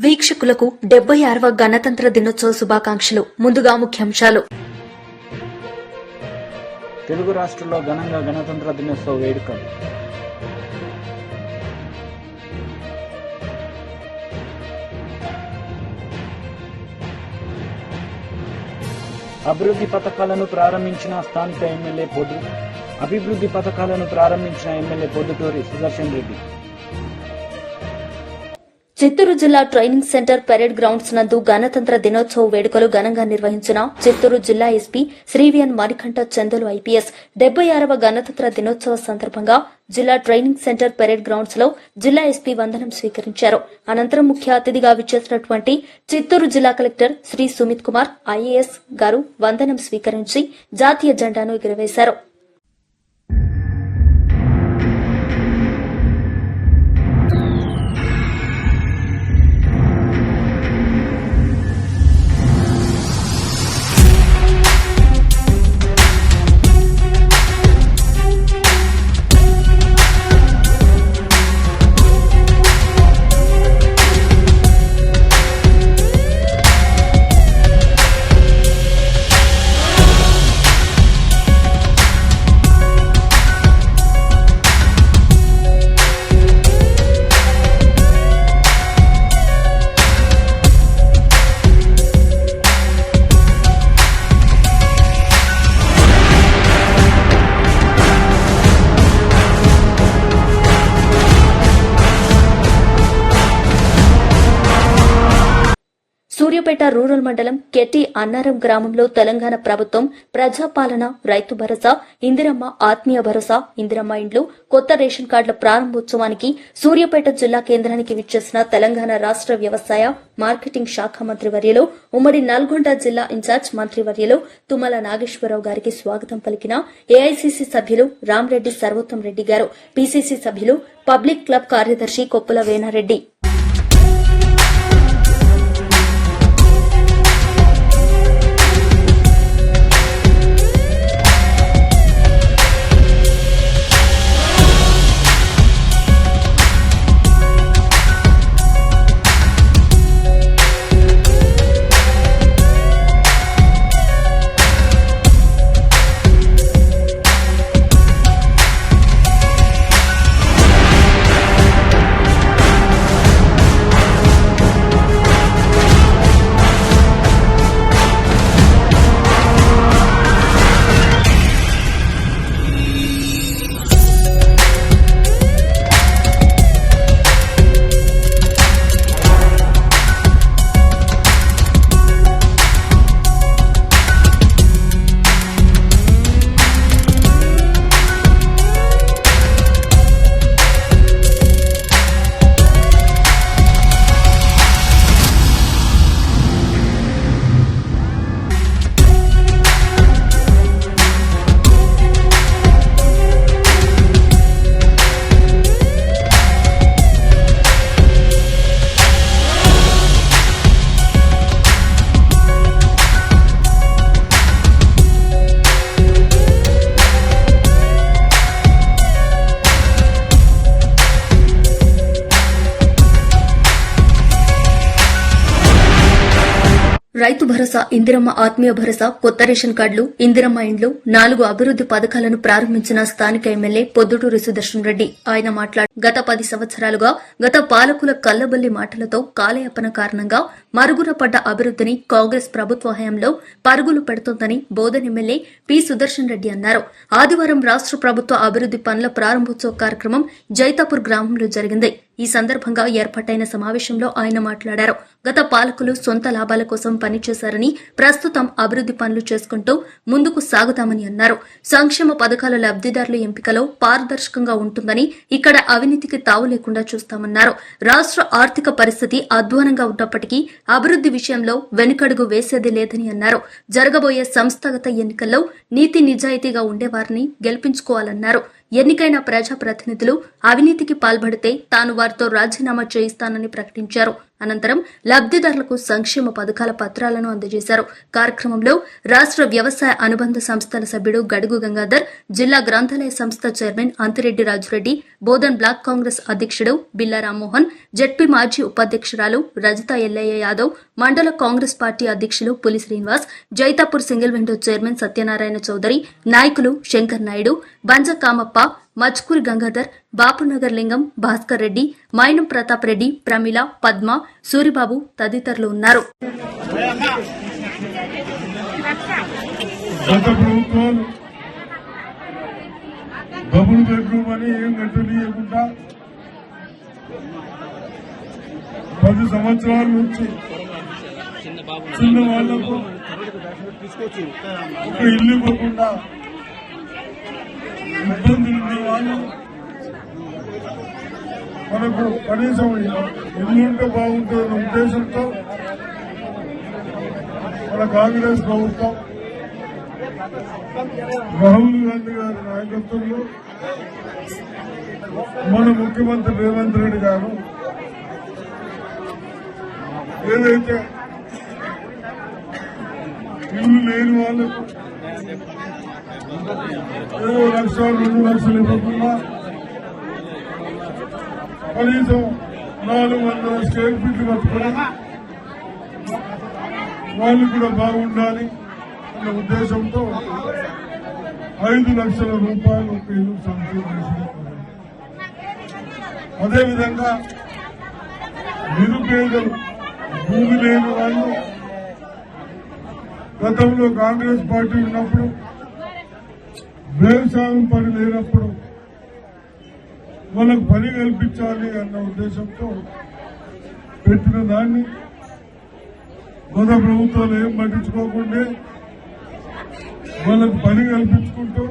వీక్షకులకు 76వ గణతంత్ర దినోత్సవ శుభాకాంక్షలు. ముందుగా ముఖ్యాంశాలు. తెలుగు రాష్ట్రాల్లో ఘనంగా గణతంత్ర దినోత్సవ వేడుకలు. అభివృద్ధి పథకాలను ప్రారంభించిన స్థానిక ఎమ్మెల్యే పొద్దుటూరి సుదర్శన్ రెడ్డి. చిత్తూరు జిల్లా ట్రైనింగ్ సెంటర్ పెరేడ్ గ్రౌండ్స్ నందు గణతంత్ర దినోత్సవ వేడుకలు ఘనంగా నిర్వహించిన చిత్తూరు జిల్లా ఎస్పీ శ్రీవిఎన్ మణికంఠ చందులు ఐపీఎస్ 76వ గణతంత్ర దినోత్సవ సందర్భంగా జిల్లా ట్రైనింగ్ సెంటర్ పెరేడ్ గ్రౌండ్స్ లో జిల్లా ఎస్పీ వందనం స్వీకరించారు. అనంతరం ముఖ్య అతిథిగా విచ్చేసినటువంటి చిత్తూరు జిల్లా కలెక్టర్ శ్రీ సుమిత్ కుమార్ ఐఏఎస్ గారు వందనం స్వీకరించి జాతీయ జెండాను ఎగురవేశారు. సూర్యాపేట రూరల్ మండలం కెటి అన్నారం గ్రామంలో తెలంగాణ ప్రభుత్వం ప్రజాపాలన, రైతు భరోసా, ఇందిరమ్మ ఆత్మీయ భరోసా, ఇందిరమ్మ ఇండ్లు, కొత్త రేషన్ కార్డుల ప్రారంభోత్సవానికి సూర్యాపేట జిల్లా కేంద్రానికి విచ్చేసిన తెలంగాణ రాష్ట వ్యవసాయ మార్కెటింగ్ శాఖ మంత్రివర్యులు, ఉమ్మడి నల్గొండ జిల్లా ఇన్ఛార్జ్ మంత్రివర్యులు తుమ్మల నాగేశ్వరరావు గారికి స్వాగతం పలికిన ఏఐసీసీ సభ్యులు రామరెడ్డి సర్వోత్తం రెడ్డి గారు, పీసీసీ సభ్యులు, పబ్లిక్ క్లబ్ కార్యదర్శి కొప్పుల వేనారెడ్డి. రైతు భరోసా, ఇందిరమ్మ ఆత్మీయ భరోసా, కొత్త రేషన్ కార్డులు, ఇందిరమ్మ ఇండ్లు, 4 అభివృద్ది పథకాలను ప్రారంభించిన స్థానిక ఎమ్మెల్యే పొద్దుటూరి సుదర్శన్ రెడ్డి. ఆయన మాట్లాడి గత 10 సంవత్సరాలుగా గత పాలకుల కల్లబల్లి మాటలతో కాలయాపన కారణంగా మరుగున పడ్డ అభివృద్దిని కాంగ్రెస్ ప్రభుత్వ హయాంలో పరుగులు పెడుతోందని బోధన్ ఎమ్మెల్యే పి సుదర్శన్ రెడ్డి అన్నారు. ఆదివారం రాష్ట ప్రభుత్వ అభివృద్ది పనుల ప్రారంభోత్సవ కార్యక్రమం జైతాపూర్ గ్రామంలో జరిగింది. ఈ సందర్భంగా ఏర్పాటైన సమావేశంలో ఆయన మాట్లాడారు. గత పాలకులు సొంత లాభాల కోసం పనిచేశారని, ప్రస్తుతం అభివృద్ది పనులు చేసుకుంటూ ముందుకు సాగుతామని అన్నారు. సంక్షేమ పథకాల లబ్దిదారుల ఎంపికలో పారదర్శకంగా ఉంటుందని, ఇక్కడ అవినీతికి తావు లేకుండా చూస్తామన్నారు. రాష్ట్ర ఆర్థిక పరిస్థితి అధ్వానంగా ఉన్నప్పటికీ అభివృద్ది విషయంలో వెనుకడుగు వేసేది లేదని అన్నారు. జరగబోయే సంస్థాగత ఎన్నికల్లో నీతి నిజాయితీగా ఉండేవారిని గెలిపించుకోవాలన్నారు. ఎన్నికైన ప్రజాప్రతినిధులు అవినీతికి పాల్పడితే తాను వారితో రాజీనామా చేయిస్తానని ప్రకటించారు. అనంతరం లబ్దిదారులకు సంక్షేమ పథకాల పత్రాలను అందజేశారు. కార్యక్రమంలో రాష్ట్ర వ్యవసాయ అనుబంధ సంస్థల సభ్యుడు గడుగు గంగాధర్, జిల్లా గ్రంథాలయ సంస్థ చైర్మన్ అంతిరెడ్డి రాజురెడ్డి, బోధన్ బ్లాక్ కాంగ్రెస్ అధ్యక్షుడు బిల్లా రామ్మోహన్, జెడ్పీ మాజీ ఉపాధ్యక్షురాలు రజిత ఎల్లయ్య యాదవ్, మండల కాంగ్రెస్ పార్టీ అధ్యక్షులు Puli Srinivas, Jaitapur single window chairman Satyanarayana Chowdary, నాయకులు శంకర్ నాయుడు, బంజ కామప్ప, మచ్కూరి గంగాధర్, బాపునగర్ లింగం, భాస్కర్ రెడ్డి, మైనం ప్రతాప్ రెడ్డి, ప్రమిళ, పద్మ, సూరిబాబు తదితరులు ఉన్నారు. గత ప్రభుత్వాలు డబుల్ బెడ్రూమ్ అని ఏం కట్టనీయకుండా 10 సంవత్సరాల నుంచి చిన్న వాళ్లకు ఒక ఇల్లు ఇవ్వకుండా ఇబ్బందులు ఉండే వాళ్ళు మనకు కనీసం ఇల్లుంటే బాగుంటుందన్న ఉద్దేశంతో మన కాంగ్రెస్ ప్రభుత్వం రాహుల్ గాంధీ గారి నాయకత్వంలో మన ముఖ్యమంత్రి రేవంత్ రెడ్డి గారు ఏదైతే ఇల్లు లేని వాళ్ళకు ఏదో 1 లక్ష 2 లక్షలు ఇవ్వకుండా కనీసం 400 స్క్వేర్ ఫీట్లు కట్టుకుని వాళ్ళు కూడా బాగుండాలి అన్న ఉద్దేశంతో 5 లక్షల రూపాయలు ఒక ఇల్లు శాంక్షన్ చేసినారు. అదేవిధంగా నిరుపేదలు భూమి లేని వాళ్ళు గతంలో కాంగ్రెస్ పార్టీ ఉన్నప్పుడు వ్యవసాయం పని లేనప్పుడు వాళ్ళకు పని కల్పించాలి అన్న ఉద్దేశంతో పెట్టిన దాన్ని గత ప్రభుత్వాలు ఏం పట్టించుకోకుండా వాళ్ళకు పని కల్పించుకుంటూ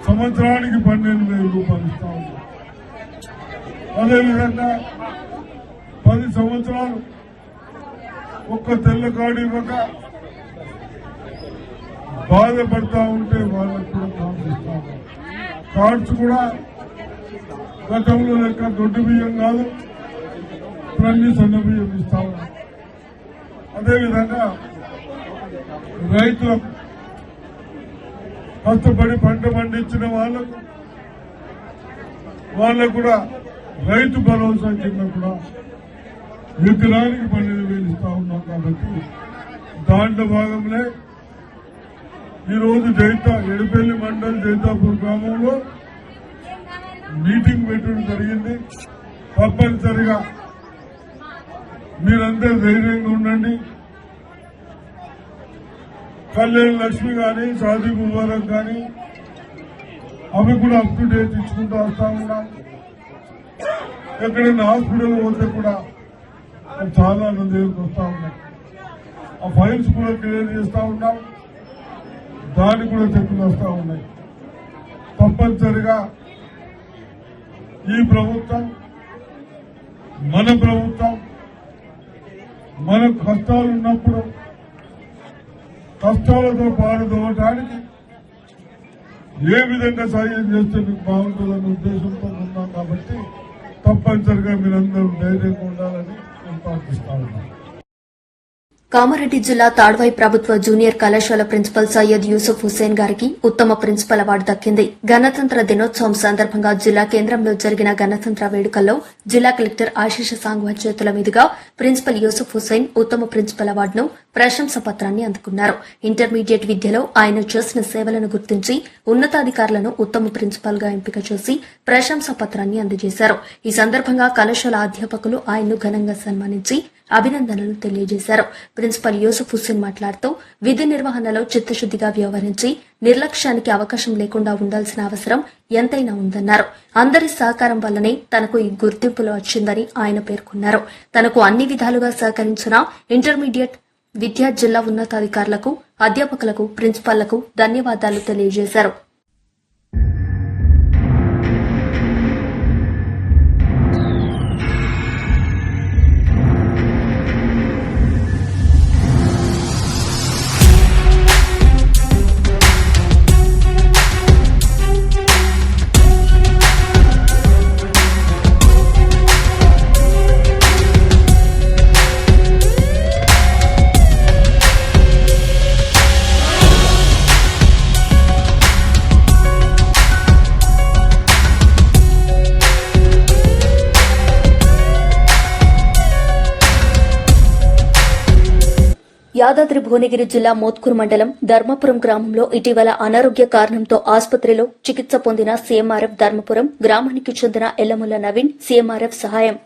సంవత్సరానికి 12,000 రూపాయలు ఇస్తా ఉన్నారు. అదేవిధంగా 10 సంవత్సరాలు ఒక్క తెల్ల కార్డు ఇవ్వక బాధపడతా ఉంటే వాళ్ళకు కూడా కార్డ్స్ ఇస్తా ఉన్నారు. కార్డ్స్ కూడా గతంలో లెక్క దొడ్డు బియ్యం కాదు, అన్ని సన్న బియ్యం ఇస్తా ఉన్నారు. అదేవిధంగా రైతులకు కష్టపడి పంట పండించిన వాళ్ళకు కూడా రైతు భరోసా కింద కూడా ఎకరానికి 12,000 ఇస్తా ఉన్నాం. కాబట్టి దాంట్లో భాగంలో ఈరోజు ఎడపల్లి మండల్ జైతాపూర్ గ్రామంలో మీటింగ్ పెట్టడం జరిగింది. తప్పనిసరిగా మీరందరూ ధైర్యంగా ఉండండి. కళ్యాణ లక్ష్మి కానీ, షాదీ ముబారక్ కానీ అవి కూడా అప్ టు డేట్ ఇచ్చుకుంటూ వస్తా ఉన్నాం. ఎక్కడైనా హాస్పిటల్ పోతే కూడా చాలా దగ్గరికి వస్తా ఉన్నాం. ఆ ఫైల్స్ కూడా క్లియర్ చేస్తా ఉన్నాం. దానికి కూడా చెక్కులు వస్తా ఉన్నాయి. తప్పనిసరిగా ఈ ప్రభుత్వం మన ప్రభుత్వం మన కష్టాలు ఉన్నప్పుడు కష్టాలతో పాల్గొనడానికి ఏ విధంగా సాయం చేస్తే మీకు బాగుంటుందన్న ఉద్దేశంతో ఉన్నాం. కాబట్టి తప్పనిసరిగా మీరందరూ ధైర్యంగా ఉండాలని నేను ప్రార్థిస్తా ఉన్నాను. కామారెడ్డి జిల్లా తాడ్వాయి ప్రభుత్వ జూనియర్ కళాశాల ప్రిన్సిపల్ సయ్యద్ యూసుఫ్ హుస్సేన్ గారికి ఉత్తమ ప్రిన్సిపల్ అవార్డు దక్కింది. గణతంత్ర దినోత్సవం సందర్భంగా జిల్లా కేంద్రంలో జరిగిన గణతంత్ర వేడుకల్లో జిల్లా కలెక్టర్ ఆశీష సాంగ్వాన్ చేతుల మీదుగా ప్రిన్సిపల్ యూసుఫ్ హుస్సేన్ ఉత్తమ ప్రిన్సిపల్ అవార్డును ప్రశంసా పత్రాన్ని అందుకున్నారు. ఇంటర్మీడియట్ విద్యలో ఆయన చేసిన సేవలను గుర్తించి ఉన్నతాధికారులను ఉత్తమ ప్రిన్సిపల్ గా ఎంపిక చేసి ప్రశంసా పత్రాన్ని అందజేశారు. ఈ సందర్భంగా కళాశాల అధ్యాపకులు ఆయన్ను ఘనంగా సన్మానించి అభినందనలు తెలియజేశారు. ప్రిన్సిపల్ యూసుఫ్ హుస్సేన్ మాట్లాడుతూ విధి నిర్వహణలో చిత్తశుద్దిగా వ్యవహరించి నిర్లక్ష్యానికి అవకాశం లేకుండా ఉండాల్సిన అవసరం ఎంతైనా ఉందన్నారు. అందరి సహకారం వల్లనే తనకు ఈ గుర్తింపులు వచ్చిందని ఆయన పేర్కొన్నారు. తనకు అన్ని విధాలుగా సహకరించిన ఇంటర్మీడియట్ విద్యా జిల్లా ఉన్నతాధికారులకు, అధ్యాపకులకు, ప్రిన్సిపాళ్లకు ధన్యవాదాలు తెలియజేశారు. యాదాద్రి భువనగిరి జిల్లా మోత్కూరు మండలం ధర్మపురం గ్రామంలో ఇటీవల అనారోగ్య కారణంతో ఆసుపత్రిలో చికిత్స పొందిన సీఎంఆర్ఎఫ్ ధర్మపురం గ్రామానికి చెందిన ఎల్లముల నవీన్ సీఎంఆర్ఎఫ్ సహాయం.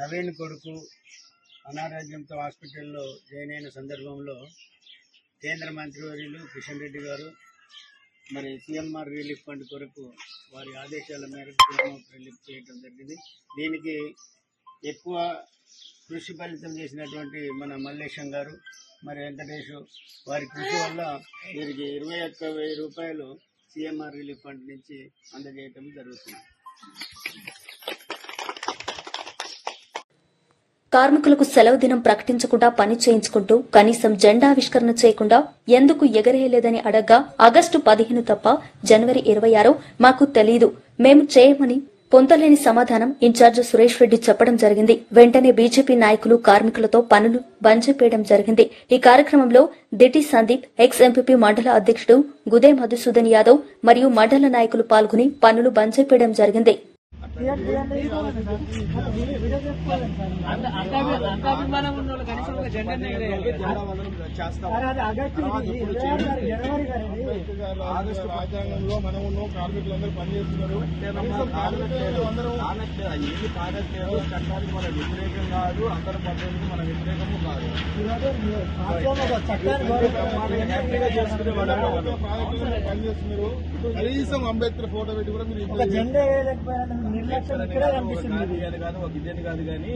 నవీన్ కొడుకు అనారోగ్యంతో హాస్పిటల్లో జాయిన్ అయిన సందర్భంలో కేంద్ర మంత్రివర్యులు కిషన్ రెడ్డి గారు మరి సీఎంఆర్ రిలీఫ్ ఫండ్ కొరకు వారి ఆదేశాల మేరకు రిలీఫ్ చేయడం జరిగింది. దీనికి ఎక్కువ కృషి ఫలితం చేసినటువంటి మన మల్లేశం గారు మరి వెంకటేష్ వారి కృషి వల్ల వీరికి 21,000 రూపాయలు సీఎంఆర్ రిలీఫ్ ఫండ్ నుంచి అందజేయటం జరుగుతుంది. కార్మికులకు సెలవు దినం ప్రకటించకుండా పని చేయించుకుంటూ కనీసం జెండావిష్కరణ చేయకుండా ఎందుకు ఎగరేయలేదని అడగ్గా ఆగస్టు 15 తప్ప జనవరి 26 మాకు తెలీదు, మేము చేయమని పొందలేని సమాధానం ఇన్ఛార్జ్ సురేష్ రెడ్డి చెప్పడం జరిగింది. వెంటనే బీజేపీ నాయకులు కార్మికులతో పనులు బంద్ చేయడం జరిగింది. ఈ కార్యక్రమంలో దిటి సందీప్, ఎక్స్ ఎంపీపీ మండల అధ్యక్షుడు గుదే మధుసూదన్ యాదవ్ మరియు మండల నాయకులు పాల్గొని పనులు బంద్ చేయడం జరిగింది. ఆగస్టు రాజ్యాంగంలో మనం ఉన్నాం, కార్మికులందరూ పనిచేస్తున్నారు. ఏది కాగట్లేదు, చట్టానికి మన వ్యతిరేకం కాదు, అందరి పద్ధతికి మన వ్యతిరేకము కాదు. పనిచేస్తున్నారు. కనీసం అంబేద్కర్ ఫోటో పెట్టి కూడా మీరు కాదు, ఒక ఇదేని కాదు కానీ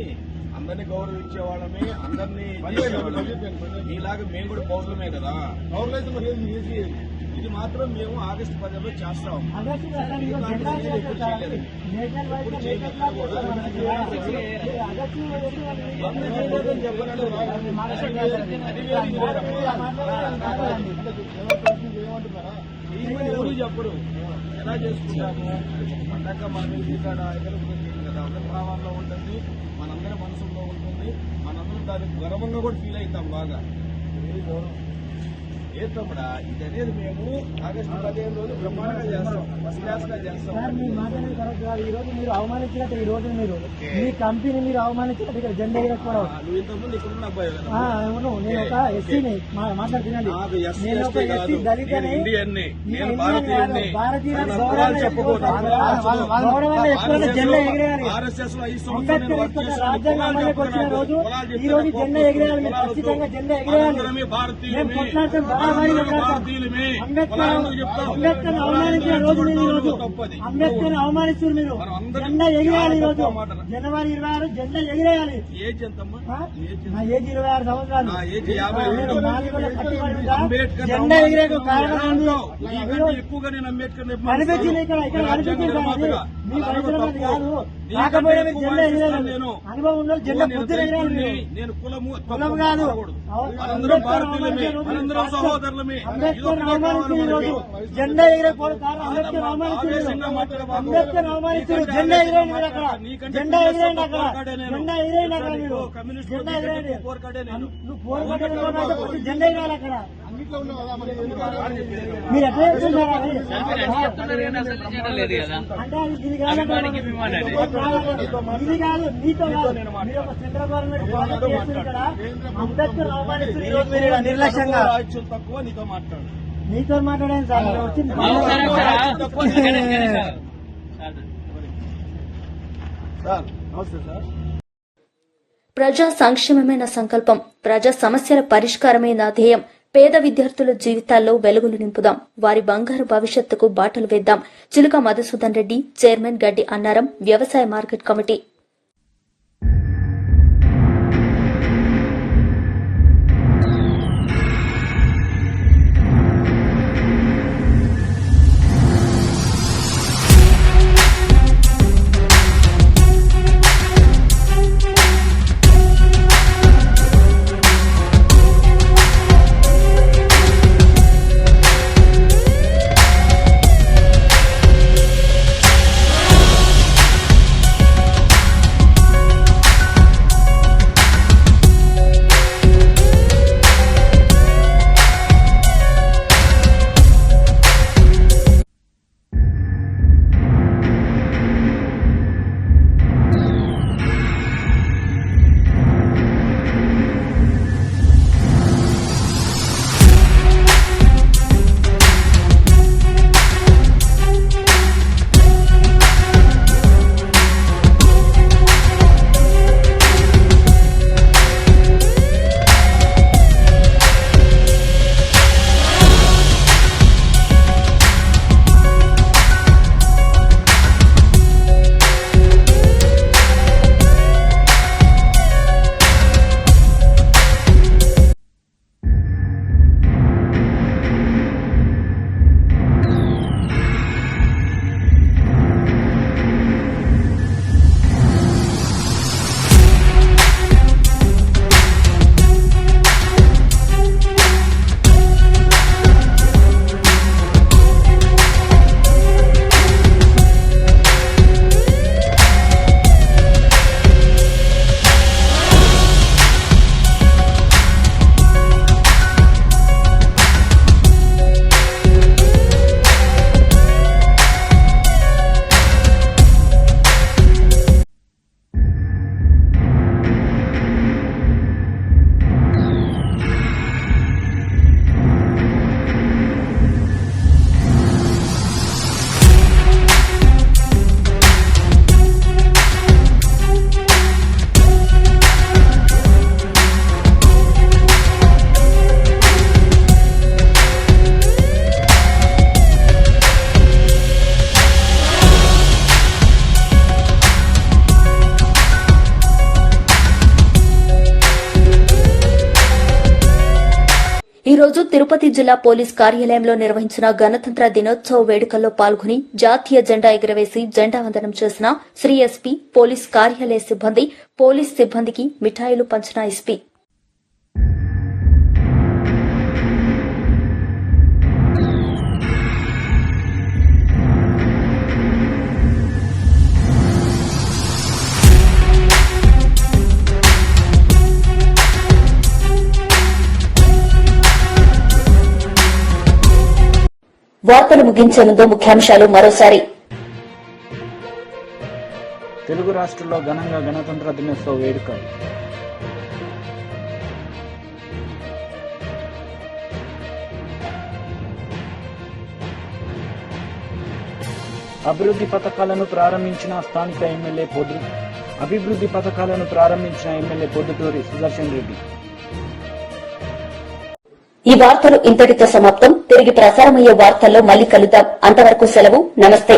అందరినీ గౌరవించే వాళ్ళమే, అందరినీ మీలాగా మేము కూడా పౌరులమే కదా. పౌరులైతే మరి ఇది మాత్రం మేము ఆగస్టు 10 చేస్తాం. ఎవరు చెప్పరు ఎలా చేసుకుంటాము. పండగ మన ఇక్కడ కదా అందరి భావాల్లో ఉంటుంది, మనందరి మనసులో ఉంటుంది, మనందరం దానికి గర్వంగా కూడా ఫీల్ అవుతాం. బాగా ఏ తమ్ముడా ఇది అనేది మేము ఆగస్టు 15 రోజు బ్రహ్మాండంగా చేస్తాం, ఫస్ట్ క్లాస్ గా చేస్తాం. ఈ రోజు మీరు అవమానించినట్టు, ఈ రోజు మీరు మీ కంపెనీ మీరు అవమానించినట్టు ఇక్కడ జెండా ఎగరేసుకోవడం. నువ్వు ఇంతకుముందు ఇక్కడున్న అబ్బాయి అవును, నేను ఒక ఎస్సీని మాట్లాడుతున్నాను. నేను ఒక ఎస్సీ దళితని, గౌరవంగా ఎప్పుడైనా జెండా ఎగరేయాలి. అంబేద్కర్ రాజ్యాంగం అమలుకి వచ్చిన రోజు ఈ రోజు జెండా ఎగరేయాలి. మీరు ఖచ్చితంగా జెండా ఎగరేయాలి. మేము కొట్లాడతాం, అంబేద్కర్ అవమానించిన రోజు మీరు, ఈ రోజు అంబేద్కర్ అవమానిస్తున్నారు. మీరు జెండా ఎగిరేయాలి. ఈ రోజు జనవరి 26 జెండా ఎగిరేయాలి. నా ఏజ్ 26 సంవత్సరాలు. జెండా ఎగిరే కారణం కనిపించింది ఇక్కడ కనిపించింది. మీ పరిశ్రమ కాదు, కాకపోతే మీకు జెండా ఎగిరేయాలి. అనుభవం ఉన్న జెండా బుద్ధి ఎగిరేయాలి. కులం కాదు, అంబేద్కర్ అవమానించిన రోజు జెండా ఎగిరేపోవడం కారణం అంబేద్కర్ అవమానించారు. అంబేద్కర్ అవమానించారు. జెండా ఎగిరేయండి మీరు అక్కడ, జెండా ఎగిరేయండి అక్కడ, జెండా ఎగిరేయండి అక్కడ, మీరు జెండా ఎగిరేయండి. నువ్వు పోరాటం జెండా ఎగిరాలి అక్కడ. మీరు ఎట్లా చెప్తున్నారు అది? అంటే ఇది కాదు, ఇది కాదు, మీతో కాదు. మీరు ఒక సెంట్రల్ గవర్నమెంట్ ఇక్కడ అంబేద్కర్ అవమానిస్తున్న ఈరోజు మీరు నిర్లక్ష్యంగా తక్కువ నీతో మాట్లాడు. నీతో మాట్లాడాను సార్, వచ్చింది. నమస్తే సార్. ప్రజా సంక్షేమమే నా సంకల్పం, ప్రజా సమస్యల పరిష్కారమే నా ధ్యేయం. పేద విద్యార్థుల జీవితాల్లో వెలుగులు నింపుదాం, వారి బంగారు భవిష్యత్తుకు బాటలు వేద్దాం. చిలుక మధుసూదన్ రెడ్డి, చైర్మన్ గడ్డి అన్నారం, వ్యవసాయ మార్కెట్ కమిటీ. రోజు తిరుపతి జిల్లా పోలీస్ కార్యాలయంలో నిర్వహించిన గణతంత్ర దినోత్సవ వేడుకల్లో పాల్గొని జాతీయ జెండా ఎగురవేసి జెండా వందనం చేసిన శ్రీ ఎస్పీ పోలీస్ కార్యాలయ సిబ్బంది పోలీస్ సిబ్బందికి మిఠాయిలు పంచిన ఎస్పీ. వార్తలు ముగించే ముందు ముఖ్యాంశాలు మరోసారి. తెలుగు రాష్ట్రాల్లో ఘనంగా గణతంత్ర దినోత్సవ వేడుకలు. అభివృద్ధి పథకాలను ప్రారంభించిన ఎమ్మెల్యే పొద్దుటూరి సుదర్శన్ రెడ్డి. ఈ వార్తలు ఇంతటితో సమాప్తం. తిరిగి ప్రసారమయ్యే వార్తల్లో మళ్లీ కలుద్దాం. అంతవరకు సెలవు. నమస్తే.